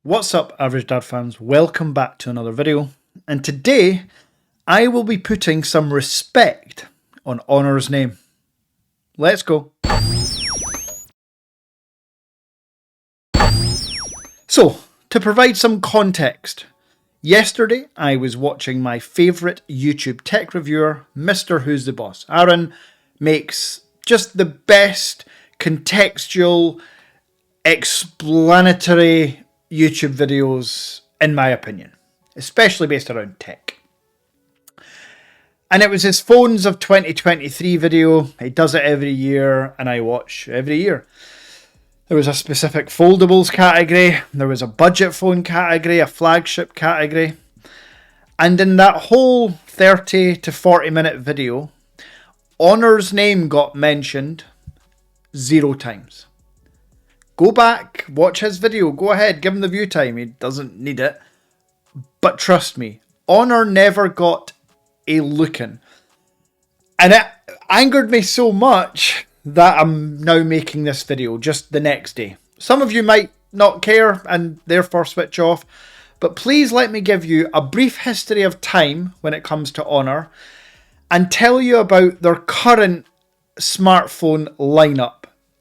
What's up, Average Dad fans? Welcome back to another video. And today, I will be putting some respect on Honor's name. Let's go. So, to provide some context, yesterday I was watching my favourite YouTube tech reviewer, Mr. Who's the Boss. Aaron makes just the best contextual, explanatory YouTube videos, in my opinion, especially based around tech. And it was his Phones of 2023 video. He does it every year, and I watch every year. There was a specific foldables category, there was a budget phone category, a flagship category. And in that whole 30 to 40 minute video, Honor's name got mentioned 0 times. Go back, watch his video, go ahead, give him the view time, he doesn't need it. But trust me, Honor never got a look in. And it angered me so much that I'm now making this video just the next day. Some of you might not care and therefore switch off, but please let me give you a brief history of time when it comes to Honor and tell you about their current smartphone lineup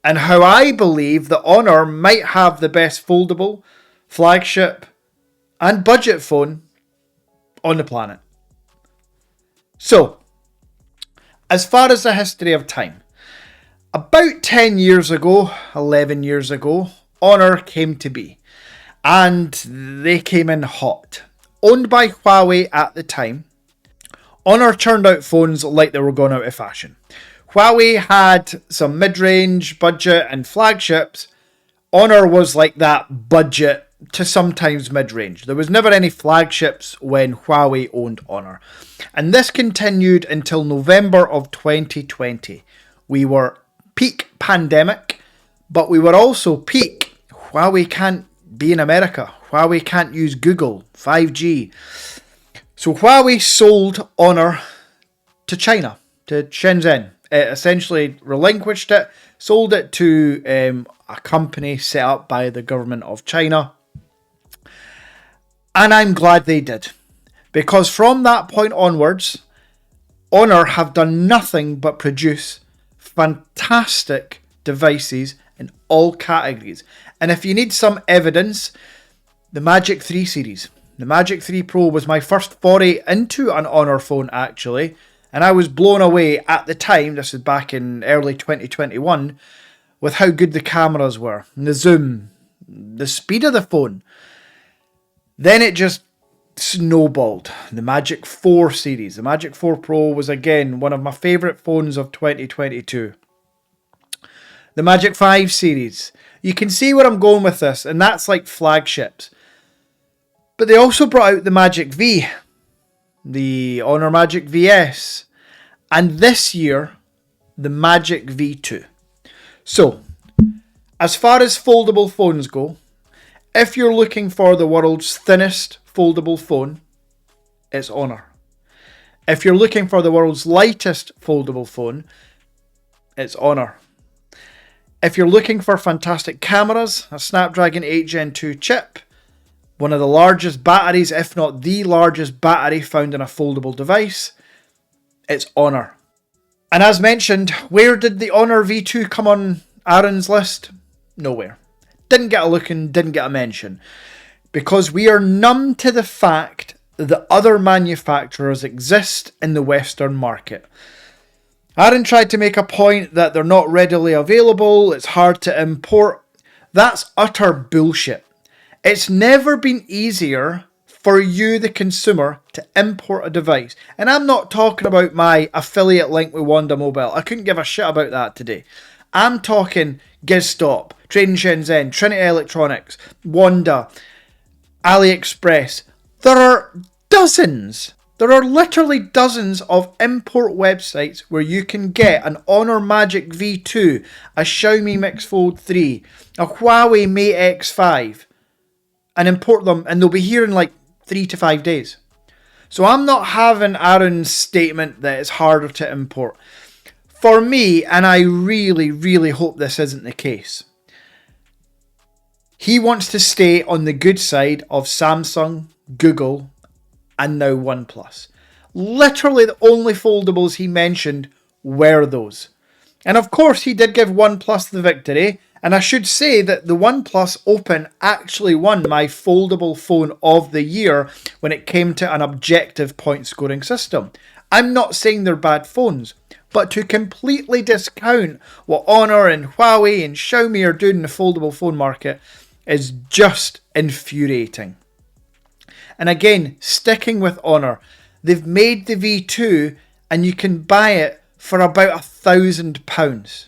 and how I believe that Honor might have the best foldable, flagship and budget phone on the planet. So, as far as the history of time, about 10 years ago, 11 years ago, Honor came to be. And they came in hot. Owned by Huawei at the time, Honor churned out phones like they were going out of fashion. Huawei had some mid-range, budget and flagships. Honor was like that budget to sometimes mid-range. There was never any flagships when Huawei owned Honor. And this continued until November of 2020. We were peak pandemic, but we were also peak Huawei can't be in America. Huawei can't use Google, 5G. So Huawei sold Honor to China, to Shenzhen. It essentially relinquished it, sold it to a company set up by the government of China. And I'm glad they did. Because from that point onwards, Honor have done nothing but produce fantastic devices in all categories. And if you need some evidence, the Magic 3 series. The Magic 3 Pro was my first foray into an Honor phone actually. And I was blown away at the time, this was back in early 2021, with how good the cameras were. And the zoom, the speed of the phone. Then it just snowballed. The Magic 4 series. The Magic 4 Pro was again one of my favourite phones of 2022. The Magic 5 series. You can see where I'm going with this, and that's like flagships. But they also brought out the Magic V. The Honor Magic VS. And this year, the Magic V2. So, as far as foldable phones go, if you're looking for the world's thinnest foldable phone, it's Honor. If you're looking for the world's lightest foldable phone, it's Honor. If you're looking for fantastic cameras, a Snapdragon 8 Gen 2 chip, one of the largest batteries, if not the largest battery found in a foldable device, it's Honor. And as mentioned, where did the Honor V2 come on Aaron's list? Nowhere. Didn't get a look and didn't get a mention. Because we are numb to the fact that other manufacturers exist in the Western market. Aaron tried to make a point that they're not readily available, it's hard to import. That's utter bullshit. It's never been easier for you, the consumer, to import a device. And I'm not talking about my affiliate link with WONDA Mobile. I couldn't give a shit about that today. I'm talking GizStop, Trading Shenzhen, Trinity Electronics, WONDA, AliExpress. There are dozens. There are literally dozens of import websites where you can get an Honor Magic V2, a Xiaomi Mix Fold 3, a Huawei Mate X5, and import them, and they'll be here in like 3 to 5 days. So I'm not having Aaron's statement that it's harder to import. For me, and I really, really hope this isn't the case, He wants to stay on the good side of Samsung, Google, and now OnePlus. Literally the only foldables he mentioned were those. And of course he did give OnePlus the victory, and I should say that the OnePlus Open actually won my foldable phone of the year when it came to an objective point scoring system. I'm not saying they're bad phones, but to completely discount what Honor and Huawei and Xiaomi are doing in the foldable phone market is just infuriating. And again, sticking with Honor, they've made the V2 and you can buy it for about £1,000.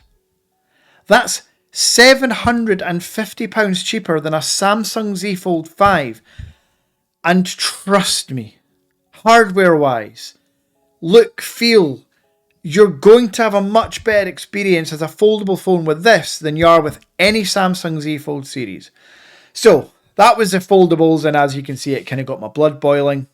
That's £750 cheaper than a Samsung Z Fold 5. And trust me, hardware-wise, look, feel, you're going to have a much better experience as a foldable phone with this than you are with any Samsung Z Fold series. So, that was the foldables, and as you can see, it kind of got my blood boiling.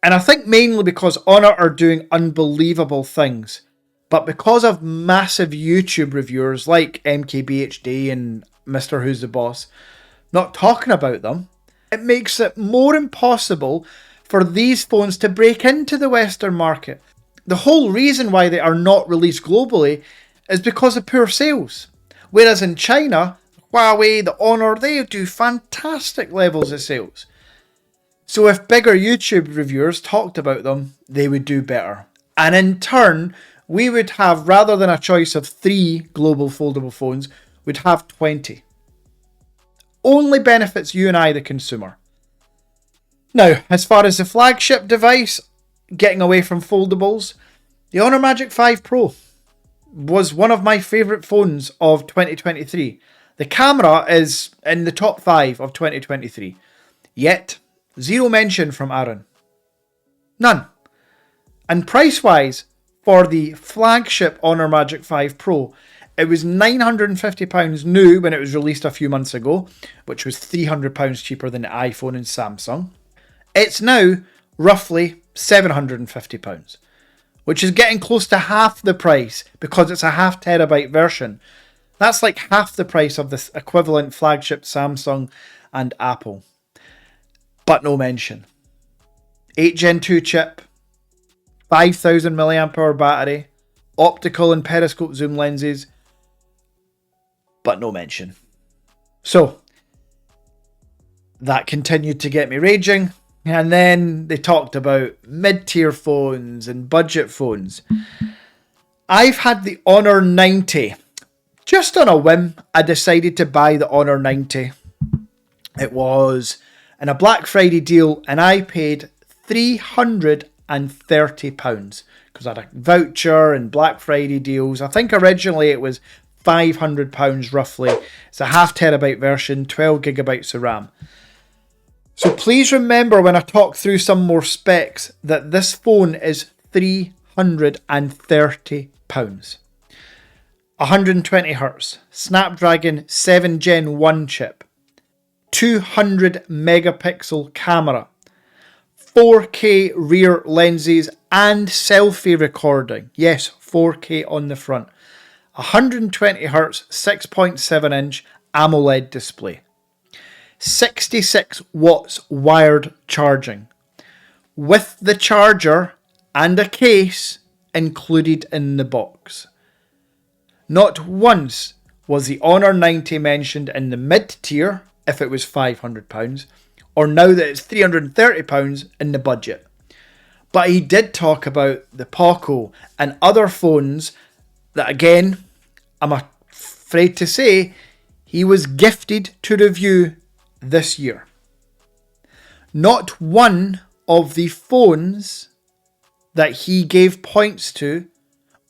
And I think mainly because Honor are doing unbelievable things, but because of massive YouTube reviewers like MKBHD and Mr. Who's the Boss not talking about them, it makes it more impossible for these phones to break into the Western market. The whole reason why they are not released globally is because of poor sales. Whereas in China, Huawei, the Honor, they do fantastic levels of sales. So if bigger YouTube reviewers talked about them, they would do better. And in turn, we would have, rather than a choice of 3 global foldable phones, we'd have 20. Only benefits you and I, the consumer. Now, as far as the flagship device, getting away from foldables, the Honor Magic 5 Pro was one of my favourite phones of 2023. The camera is in the top 5 of 2023. Yet, zero mention from Aaron. None. And price-wise, for the flagship Honor Magic 5 Pro, it was £950 new when it was released a few months ago, which was £300 cheaper than the iPhone and Samsung. It's now roughly £750, which is getting close to half the price because it's a half terabyte version. That's like half the price of the equivalent flagship Samsung and Apple. But no mention. 8 Gen 2 chip, 5000 mAh battery, optical and periscope zoom lenses, but no mention. So, that continued to get me raging. And then they talked about mid-tier phones and budget phones. I've had the Honor 90. Just on a whim, I decided to buy the Honor 90. It was in a Black Friday deal and I paid £330 because I had a voucher and Black Friday deals. I think originally it was £500 roughly. It's a half terabyte version, 12 gigabytes of RAM. So please remember when I talk through some more specs that this phone is £330. 120Hz, Snapdragon 7 Gen 1 chip, 200 megapixel camera, 4K rear lenses and selfie recording. Yes, 4K on the front. 120Hz 6.7 inch AMOLED display. 66 watts wired charging, with the charger and a case included in the box. Not once was the Honor 90 mentioned in the mid-tier if it was £500, or now that it's £330 in the budget. But he did talk about the Poco and other phones that, again, I'm afraid to say, he was gifted to review this year. Not one of the phones that he gave points to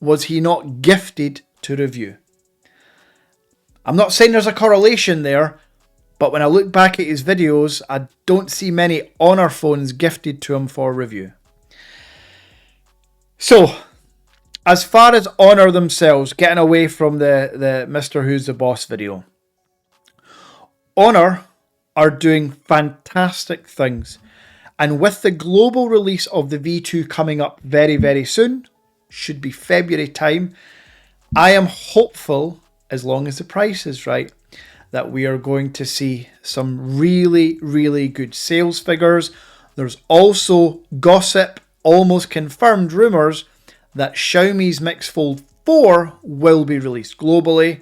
was he not gifted to review. I'm not saying there's a correlation there, but when I look back at his videos, I don't see many Honor phones gifted to him for review. So, as far as Honor themselves, getting away from the Mr. Who's the Boss video, Honor are doing fantastic things. And with the global release of the V2 coming up very, very soon, should be February time, I am hopeful, as long as the price is right, that we are going to see some really, really good sales figures. There's also gossip, almost confirmed rumours, that Xiaomi's Mix Fold 4 will be released globally.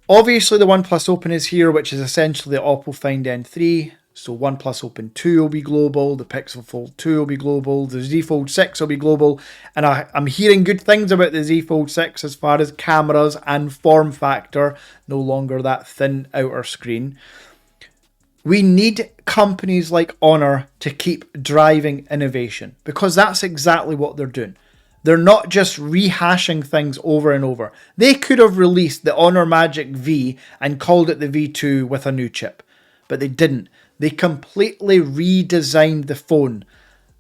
Obviously the OnePlus Open is here, which is essentially the Oppo Find N3. So OnePlus Open 2 will be global, the Pixel Fold 2 will be global, the Z Fold 6 will be global, and I'm hearing good things about the Z Fold 6 as far as cameras and form factor, no longer that thin outer screen. We need companies like Honor to keep driving innovation, because that's exactly what they're doing. They're not just rehashing things over and over. They could have released the Honor Magic V and called it the V2 with a new chip, but they didn't. They completely redesigned the phone.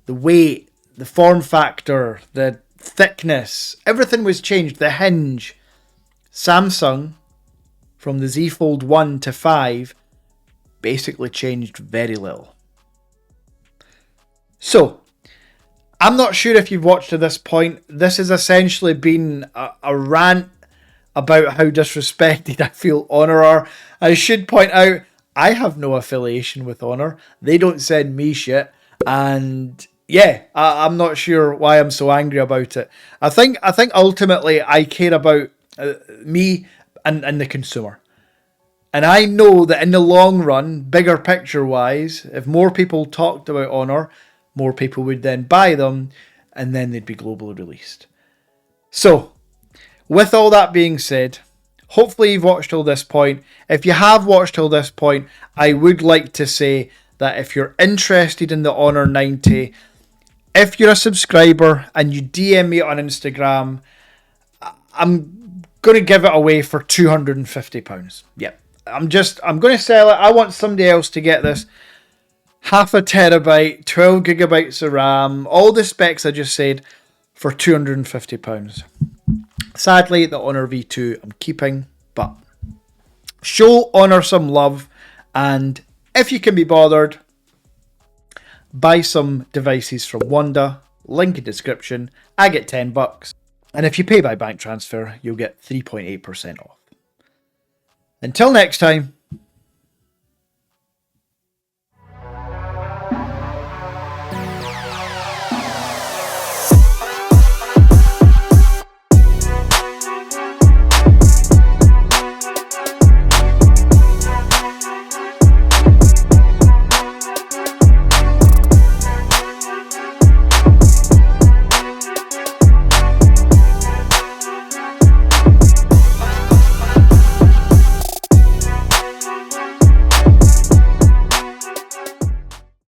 The weight, the form factor, the thickness, everything was changed. The hinge. Samsung, from the Z Fold 1 to 5, basically changed very little. So, I'm not sure if you've watched to this point. This has essentially been a rant about how disrespected I feel Honor are. I should point out, I have no affiliation with Honor. They don't send me shit. And yeah, I'm not sure why I'm so angry about it. I think ultimately I care about me and the consumer. And I know that in the long run, bigger picture wise, if more people talked about Honor, more people would then buy them, and then they'd be globally released. So, with all that being said, hopefully you've watched till this point. If you have watched till this point, I would like to say that if you're interested in the Honor 90, if you're a subscriber and you DM me on Instagram, I'm going to give it away for £250. Yep. I'm going to sell it. I want somebody else to get this. 0.5 terabyte, 12 gigabytes of RAM, all the specs I just said, for £250. Sadly, the Honor V2 I'm keeping, but show Honor some love, and if you can be bothered, buy some devices from WONDA, link in description. I get $10, and if you pay by bank transfer, you'll get 3.8% off. Until next time,